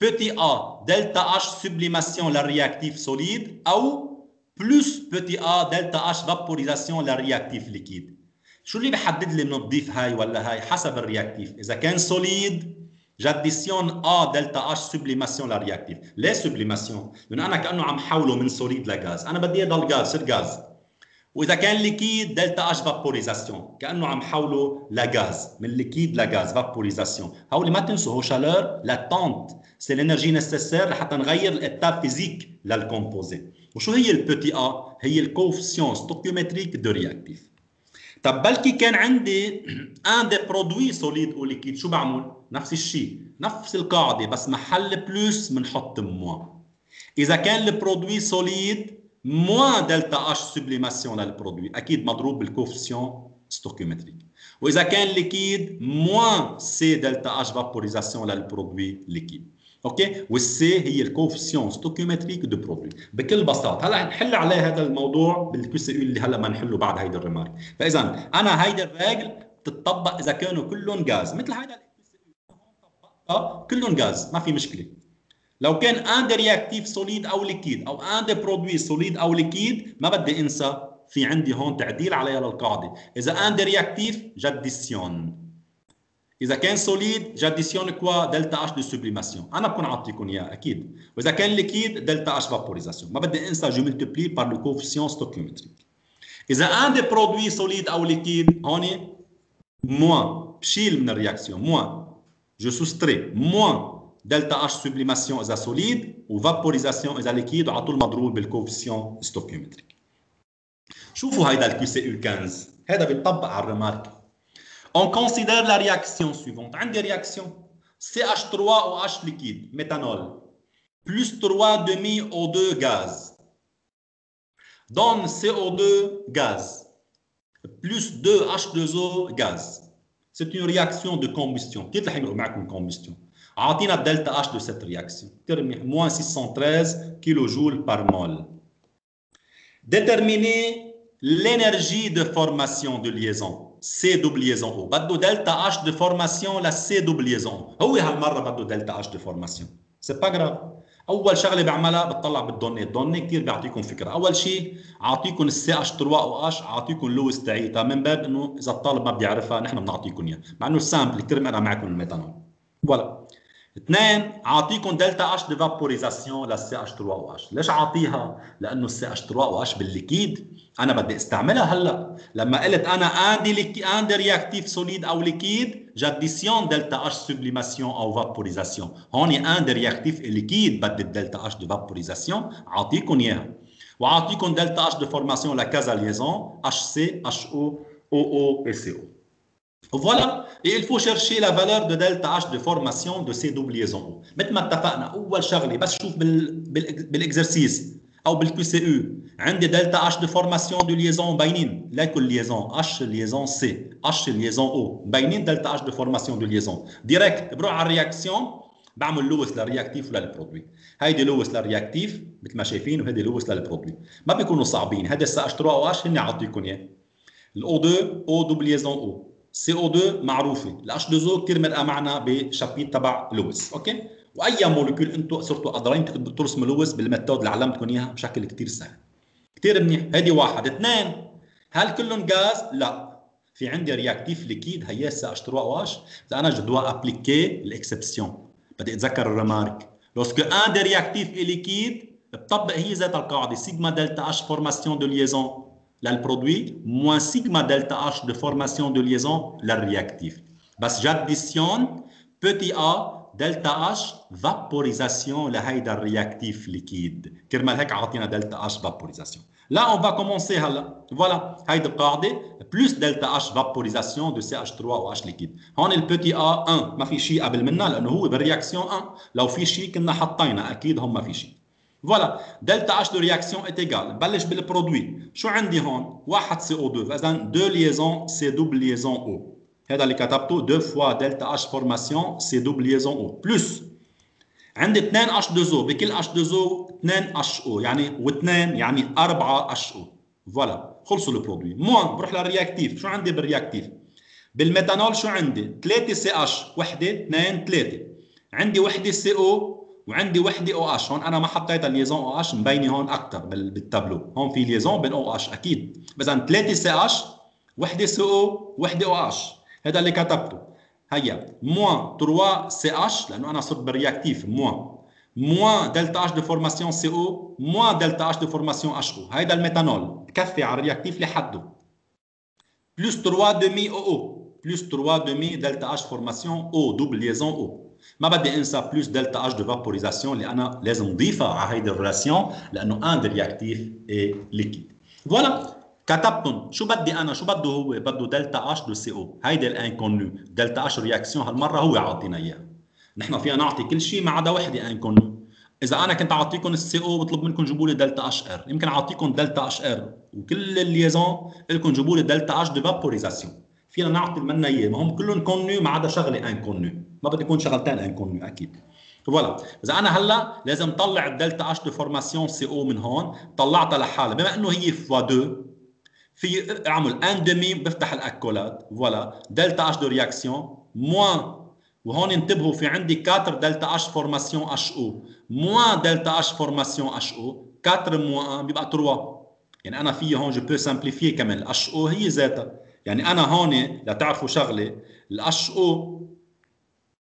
بتي ا دلتا H سبليماسيون للرياكتيف سوليد او بلس بتي ا دلتا اش فابوريزاسيون للرياكتيف ليكيد. شو اللي بحدد لي بنضيف هاي ولا هاي؟ حسب الرياكتيف. اذا كان سوليد جاديسيون ا دلتا اش سوبليماسيون للرياكتيف. ليه سوبليماسيون؟ لانه انا كانه عم حوله من سوليد لغاز، انا بدي يضل غاز، صير غاز. واذا كان ليكيد دلتا اش فابوريزاسيون، كانه عم حوله لغاز، من ليكيد لغاز فابوريزاسيون. هولي ما تنسوا هو شالور لاتونت، سي الانرجي نيسيسير لحتى نغير الاتاب فيزيك للكومبوزي. وشو هي البتي ا؟ هي الكوفسيون ستوكيومتريك دو رياكتيف. طب بلكي كان عندي ان دي برودوي سوليد او ليكيد، شو بعمل؟ نفس الشيء، نفس القاعده، بس محل بلس بنحط موان. اذا كان البرودوي سوليد موان دلتا اش سوبليماسيون للبرودوي، اكيد مضروب بالكوفسيون ستوكيومتريك. واذا كان ليكيد موان سي دلتا اش فابوريزاسيون للبرودوي ليكيد. اوكي، والسي هي الكوفسيون ستوكيومتريك دو برودوي. بكل بساطه هلا نحل عليه هذا الموضوع بالكيو سي اللي هلا ما نحله بعد هيدي الريمارك. فاذا انا هيدي الريجل بتطبق اذا كانوا كلهم غاز، مثل هيدا كلهم غاز ما في مشكله. لو كان ان دي رياكتيف سوليد او ليكيد او ان دي برودوي سوليد او ليكيد، ما بدي انسى في عندي هون تعديل عليها للقاعده. اذا ان دي رياكتيف جاديسيون، اذا كان سوليد جاديسيون كوا دلتا اش دو سوبليماسيون، انا بكون عاطيكم اياها اكيد. واذا كان ليكيد دلتا اش فابوريزاسيون، ما بدي انسى جو ملتبلي بار لو كوفيسيون ستوكيومتريك. اذا ان دي برودوي سوليد او ليكيد، هون موان بشيل من الرياكسيون، موان جو سوستري موان دلتا اش سوبليماسيون اذا سوليد وفابوريزاسيون اذا ليكيد، وعلى طول مضروب بالكوفيسيون ستوكيومتريك. شوفوا هيدا الكيو سي يو 15، هذا بيطبق على الريمارك. On considère la réaction suivante. عندي réaction CH3OH liquide, méthanol, plus 3 demi O2 gaz, donne CO2 gaz, plus 2 H2O gaz. C'est une réaction de combustion. كيف رح يمرق معكم combustion؟ أعطينا الدلتا H de cette réaction. Moins 613 kJ par mol. Déterminer l'énergie de formation de liaison. C double liaison O. بده دلتا H de formation ل C double liaison. هو هالمرة بده دلتا H de formation. C'est pas grave. أول شغلة بعملها بتطلع بالدوني، الدوني كثير بيعطيكم فكرة. أول شيء أعطيكم السي اتش 3 او اتش، أعطيكم لويس تاعيتها من باب إنه إذا الطالب ما بيعرفها نحن بنعطيكم إياها، مع إنه السامبل كثير بنقرا معكم الميثانول. فوالا. اثنين، أعطيكم دلتا اتش دي فابوريزاسيون للسي اتش 3 او اتش. ليش أعطيها؟ لأنه السي اتش 3 او اتش بالليكيد أنا بدي استعملها هلا. لما قلت أنا ان دي رياكتيف سوليد أو ليكيد، جاديسيون دلتا اتش سوبليماسيون أو فابوريزاسيون. هون ان دي رياكتيف ليكيد بدي الدلتا اتش دي فابوريزاسيون، أعطيكم إياها. وأعطيكم دلتا اتش دي فورماسيون لكذا ليزون اتش سي اتش او او او et CO. Voilà, et il faut chercher la valeur de delta H de formation de ces doubles liaisons. مثل ما اتفقنا اول شغله بس شوف بالاكزرسيس او بالكيو سي يو، عندي دلتا H de formation de liaison مبينين، لكل ليزون H ليزون C H ليزون O مبينين دلتا H de formation de liaison. ديريكت بروح على الرياكسيون بعمل لويس للرياكتيف وللبرودوي. هيدي لويس للرياكتيف مثل ما شايفين، وهيدي لويس للبرودوي. ما بيكونوا صعبين، هذا السي اتش 3 او اتش هن اعطيكم اياه. الاو 2 او دوبل ليزون او، CO2 معروفه، ال H2O كثير مرقه معنا بالشابيت تبع لويس، اوكي؟ واي مولكيول انتم صرتوا قادرين ترسموا لويس بالميثود اللي علمتكم اياها بشكل كثير سهل. كثير منيح، هيدي واحد. اثنين، هل كلهم غاز؟ لا. في عندي رياكتيف ليكيد هي CH3OH، اذا انا جو دوا ابليكي الاكسبسيون، بدي اتذكر الريمارك. لوسكو ان دي رياكتيف اي ليكيد، بطبق هي ذات القاعده، سيجما دلتا H فورماسيون دو ليزون للبرودوي موان سيجما دلتا H de formation de liaison للرياكتيف. بس جاديسيون بتي ا دلتا H vaporisation لهيدا الرياكتيف ليكيد. كرمال هيك عاطينا دلتا H vaporisation. لا اون فا كومونسي هلا. فوالا هيدي القاعده بلس دلتا H vaporisation de CH3 او H ليكيد. هون البتي ا 1 ما في شيء قبل منها لانه هو بالرياكسيون 1، لو في شيء كنا حطينا اكيد هون ما في شيء. فوالا دلتا H de réaction est égal. بلش بالبرودوي، شو عندي هون؟ 1 CO2، فاذا 2 liaisons C double liaison O. هذا اللي كتبته 2 fois دلتا H formation C double liaison O بلس عندي 2 H2O، بكل H2O 2 HO، يعني و2 يعني 4 HO. فوالا خلصوا البرودوي. موان بروح للرياكتيف، شو عندي بالرياكتيف؟ بالميثانول شو عندي؟ 3 CH، وحده 2 3، عندي وحده CO وعندي وحده او اتش. هون انا ما حطيتها الليزون او اتش، مبينه هون اكثر بالتابلو. هون في ليزون بين او اتش اكيد، اذا 3 سي اتش، وحده سي او، وحده او اتش. هذا اللي كتبته. هيا موان 3 سي اتش، لانه انا صرت بالرياكتيف. موان دلتا اتش دو فورماسيون سي او، موان دلتا اتش دو فورماسيون اتش او. هيدا الميثانول بكفي على الرياكتيف لحده. بلس 3 دمي او او، بلس 3 دمي دلتا اتش فورماسيون او، دوبل ليزون او. ما بدي انسى بلس دلتا اتش دو فابوريزاسيون اللي انا لازم نضيفها على هيدي الريلاسيون، لانه ان دي رياكتيف اي ليكيد. فوالا كتبتهم. شو بدي انا؟ شو بده هو؟ بده دلتا اتش دو سي او. هيدي الانكونو. دلتا اتش رياكسيون هالمره هو عاطينا اياها. نحن فينا نعطي كل شيء ما عدا وحده انكونو. اذا انا كنت اعطيكم السي او بطلب منكم جيبوا لي دلتا اتش ار، يمكن اعطيكم دلتا اتش ار وكل الليزون لكم جيبوا لي دلتا اتش دو فابوريزاسيون. فينا نعطي منا اياه، ما هم كلهم كونو ما عدا شغله انكونو. ما بدي يكون شغلتين انكونو اكيد. فوالا اذا انا هلا لازم طلع الدلتا اتش دو فورماسيون سي او من هون، طلعتها لحالها بما انه هي فوا 2، في اعمل ان دمي بفتح الاكولاد. فوالا دلتا اتش دو رياكسيون موان، وهون انتبهوا في عندي 4 دلتا اتش فورماسيون اتش او، موان دلتا اتش فورماسيون اتش او، 4 موان 1 بيبقى 3. يعني انا في هون جو بو سامبليفي كمان. الاتش او هي ذاتها، يعني انا هون لتعرفوا شغله، الاتش او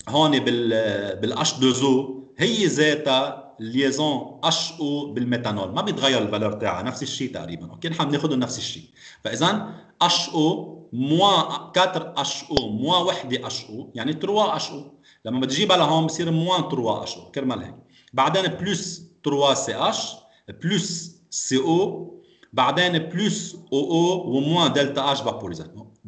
هون بالاتش 2 او هي ذاتها الليزون اتش او بالميثانول، ما بيتغير الفالور تاعها، نفس الشيء تقريبا. اوكي نحن بناخذهم نفس الشيء. فاذا اتش او موان 4 اتش او موان وحده اتش او، يعني 3 اتش او. لما بتجيبها لهون بصير موان 3 اتش او كرمال هيك. بعدين بلس 3 سي اتش بلس سي او، بعدين بلس او او وموان دلتا اتش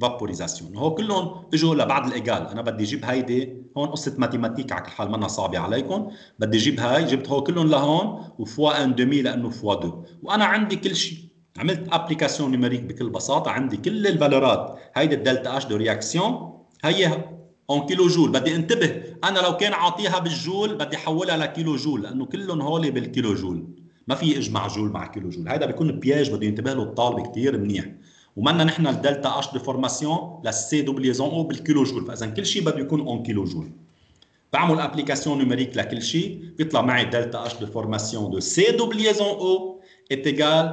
فابوريزاسيون. هو كلهم اجوا لبعد الايجال. انا بدي اجيب هيدي هون قصه ماتيماتيك على كل حال منا صعبه عليكم. بدي اجيب هاي، جبت هو كلهم لهون وفوا ان دمي لانه فوا 2، وانا عندي كل شيء. عملت ابليكاسيون نيميريك بكل بساطه، عندي كل الفالورات. هيدي الدلتا اتش دو رياكسيون هيها اون كيلو جول. بدي انتبه، انا لو كان عاطيها بالجول بدي احولها لكيلو جول، لانه كلهم هول بالكيلو جول. ما في اجمع جول مع كيلو جول. هذا بيكون بياج بده ينتبه له الطالب كثير منيح. ومنا نحن الدلتا اتش دو فورماسيون للسي دوبليزون او بالكيلو جول، فاذا كل شيء بده يكون اون كيلو جول. بعمل ابليكاسيون نيميريك لكل شيء، بيطلع معي دلتا اتش دو فورماسيون دو سي دوبليزون او est égal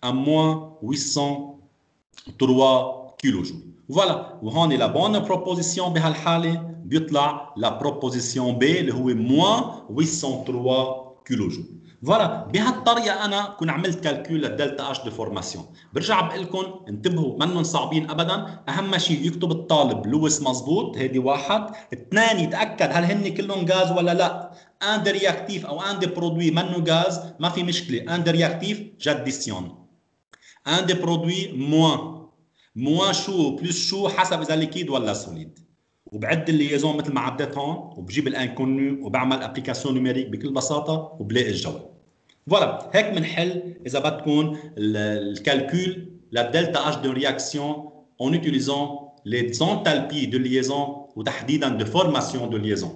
à moins 803 كيلو جول. فوالا، وهون لا بون بروبوزيسيون بهالحاله بيطلع لا بروبوزيسيون بي اللي هو moins 803 كيلو جول. فوالا بهالطريقه انا كنت عملت كالكول للدلتا اتش دو فورماسيون. برجع بقول لكم انتبهوا منهم صعبين ابدا. اهم شيء يكتب الطالب لويس مزبوط، هيدي واحد. اثنين يتاكد هل هن كلهم غاز ولا لا. ان دي رياكتيف او ان دي برودوي منه غاز ما في مشكله، ان دي رياكتيف جاديسيون. ان دي برودوي موان شو بلس شو حسب اذا ليكيد ولا سوليد. وبعد الليزون مثل ما عديت هون، وبجيب الانكونو وبعمل ابليكاسيون نيميريك بكل بساطه وبلاقي الجواب. فوالا هيك بنحل اذا بدكم الكالكول للدلتا اتش دو رياكسيون en utilisant les enthalpies de liaison وتحديدا de formation de liaison.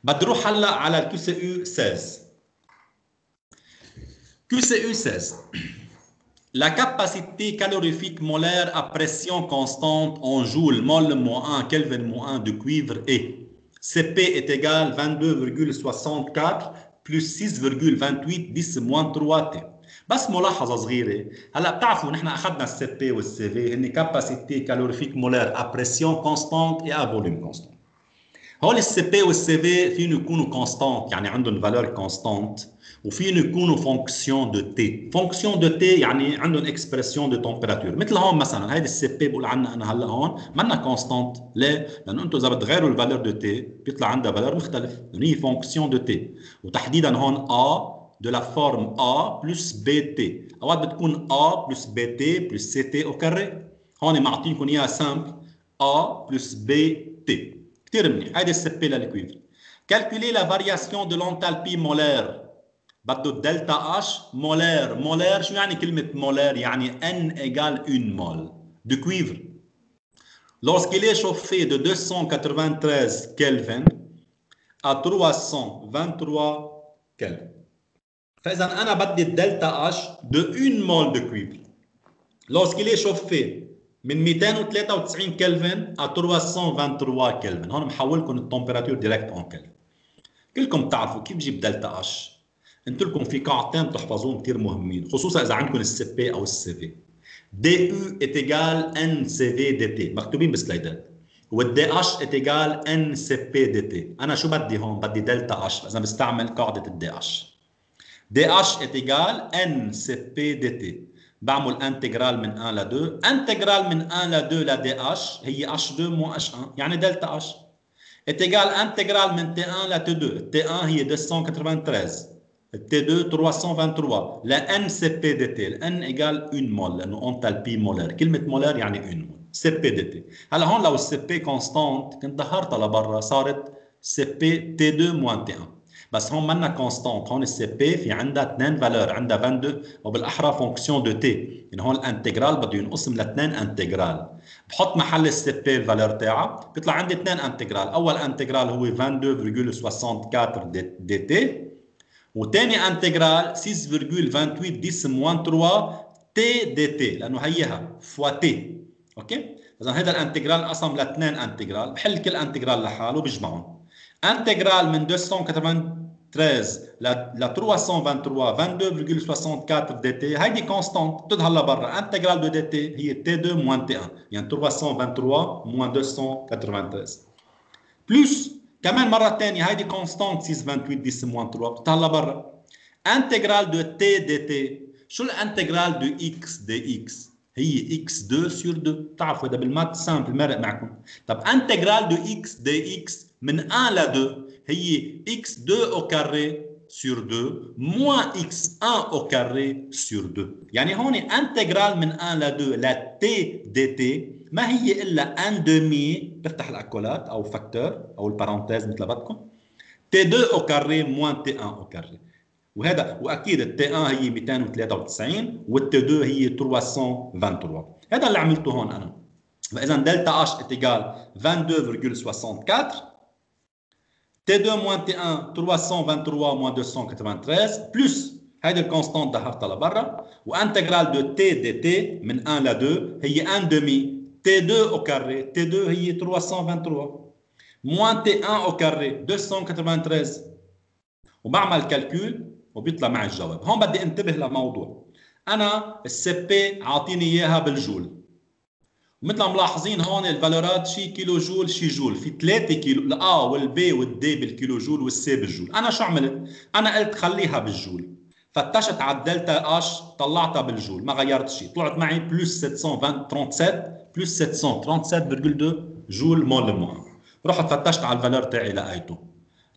بدي اروح هلا على الكيو سي يو 16. كيو سي يو 16. La capacité calorifique molaire à pression constante en joule mol-1 Kelvin-1 de cuivre est Cp est égal 22,64 plus 6,28 10-3 T. بس ملاحظه صغيره، هلا بتعرفوا نحن اخذنا السي بي والسي في هن كاباسيتي كالوريفيك مولير ا بريسيون كونستانت اي ا فوليوم كونستانت. هول السي بي والسي في فين يكونوا كونستانت يعني عندهم فالور كونستانت، وفين يكونوا فونكسيون دو تي. فونكسيون دو تي يعني عندهم اكسبرسيون دو تمبيراتور. مثل هون مثلا هيدي السي بي بقول عنها انا هلا هون منا كونستانت. ليه؟ لانه انتم اذا بتغيروا الفالور دو تي بيطلع عندها فالور مختلف، هي فونكسيون دو تي. وتحديدا هون ا de la forme A plus BT. اوقات بتكون A plus BT plus CT au carré. هون معطينكم اياها سامبل A plus BT. كثير منيح. هيدي السي بي للكويفر. Calculer la variation de l'enthalpie molaire. بده الدلتا اتش مولير. مولير شو يعني كلمة مولير؟ يعني N égale 1 mol de cuivre. Lorsqu'il est chauffé de 293 Kelvin à 323 Kelvin. فإذا أنا بدي الدلتا اتش de 1 mol de cuivre. Lorsqu'il est chauffé من 293 كلفن à 323 كلفن. هون محولكم التمبيراتور ديريكت اون كلفن. كلكم بتعرفوا كيف بجيب دلتا اش. انتم لكم في قاعدتين بتحفظوهم كثير مهمين، خصوصا اذا عندكم السي بي او السي في. دي يو est égal ان سي في دي تي، مكتوبين بسلايدات. والدي اش est égal ان سي بي دي تي. انا شو بدي هون؟ بدي دلتا اش، اذا بستعمل قاعده الدي اش. دي اش est égal ان سي بي دي تي. بعمل انتجرال من 1 ل 2، انتجرال من 1 ل 2 لدي اش هي اش 2 مو اش 1 يعني دلتا اش. est égal انتجرال من تي 1 ل تي 2، تي 1 هي 293، تي 2 323 لا ان سي بي دي تي. الان ايجال 1 مول لانه انتالبي مولار، كلمه مولار يعني 1 مول. سي بي دي تي. هلا هون لو السي بي كونستانت كنت ظهرتها لبرا صارت سي بي تي 2 موان تي 1، بس هون منا كونستانت. هون السي بي في عندها اثنين فالور، عندها 22 وبالاحرى فونكسيون دو تي، يعني هون الانتجرال بده ينقسم لاثنين انتجرال. بحط محل السي بي الفالور تاعها بيطلع عندي اثنين انتجرال. اول انتجرال هو 22.64 دي تي، وثاني انتجرال 6.28 تي دي تي، لانه هيها فوا تي. اوكي، اذا هذا الانتجرال انقسم لاثنين انتجرال، بحل كل انتجرال لحاله بجمعهم. انتجرال من 293 ل 323 22.64 دي تي، هيدي كونستانت بتظهر لبرا. انتجرال دو دي تي هي تي 2 موان تي 1، يعني 323 موان 293 بلس كمان مره ثانيه هيدي كونستانت 6.28 بتطلع لبرا. انتجرال دو تي دي تي، شو الانتجرال دو اكس دي اكس؟ هي اكس 2 سور 2، بتعرفوا هذا بالمات سامبل مرق معكم. طب انتجرال دو اكس دي اكس من 1 ل 2 هي اكس 2 او كاري سور 2 موان اكس 1 او كاري سور 2. يعني هون انتجرال من 1 ل 2 ل تي دي تي ما هي الا ان دومي، بفتح الاكولات او فاكتور او البارونتيز مثل ما بدكم، تي 2 او كاري موان تي 1 او كاري. وهذا واكيد التي 1 هي 293 والتي 2 هي 323. هذا اللي عملته هون انا. فاذا دلتا اش ايجال 22.64، تي 2 موان تي 1 323 موان 293 بلس هيدي الكونستانت ظهرتها لبرا، وانتجرال دو تي دي تي من 1 ل 2 هي 1 دومي تي 2 او كاري، تي 2 هي 323 موان تي 1 او كاري 293، وبعمل كالكول وبيطلع معي الجواب. هون بدي انتبه لموضوع، انا السي بي عاطيني اياها بالجول، مثل ما ملاحظين هون الفالورات شي كيلو جول شي جول، في 3 كيلو، الا والبي والدي بالكيلو جول والسي بالجول. انا شو عملت؟ انا قلت خليها بالجول، فتشت على الدلتا اش طلعتها بالجول، ما غيرت شيء، طلعت معي بلس 737 بلس 737.2 جول مول لموان. رحت فتشت على الفالور تاعي لقيته.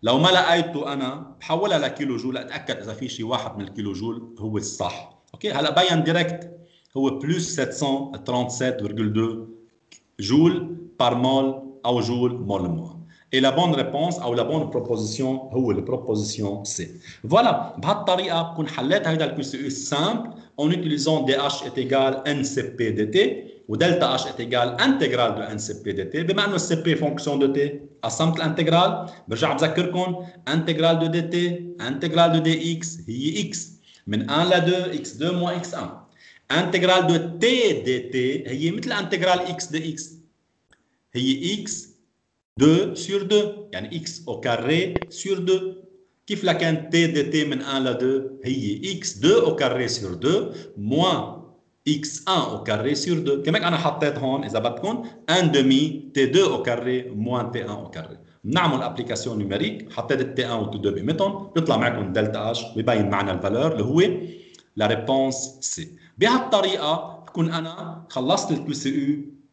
لو ما لقيته انا بحولها لكيلو جول اتاكد اذا في شيء واحد من الكيلو جول هو الصح. اوكي، هلا بين ديريكت هو بلس 737.2 جول بار مول او جول مول موان. Et la bonne réponse او la bonne proposition هو البروبوزيسيون سي. فوالا، بهالطريقه بكون حليت هيدا الكيو سي او سامبل en utilisant dh est égal ncp dt و delta h est égal intégrale de ncp dt. بما انه السي بي فونكسيون دو تي قسمت الانتجرال، برجع بذكركم انتجرال دو دي تي انتجرال دو دي اكس هي اكس من 1 ل 2 اكس 2 موان اكس 1. انتجرال دو تي دي تي هي مثل انتجرال اكس دي اكس، هي اكس 2 sur 2 يعني x au carré sur 2. كيف لكان t de t من 1 ل 2 هي x2 au carré sur 2 moins x1 au carré sur 2. كما انا حطيت هون اذا بدكم 1 demi t2 au carré moins t1 au carré. بنعمل ابليكاسيون نيميريك، حطيت التي 1 والتي 2 بقيمتهم، بيطلع معكم دلتا اش ببين معنا الفالور اللي هو لا ريبونس سي. بهالطريقه بكون انا خلصت الكيو سي او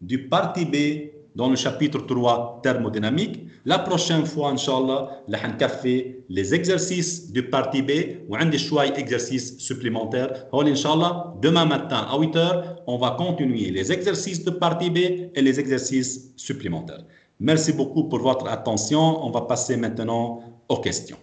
دو بارتي بي dans le chapitre 3 thermodynamique. La prochaine fois, Inch'Allah, رح نكفي les exercices du partie B وعندي شوي exercices supplémentaires. هول Inch'Allah, demain matin à 8h, on va continuer les exercices de partie B et les exercices supplémentaires. Merci beaucoup pour votre attention. On va passer maintenant aux questions.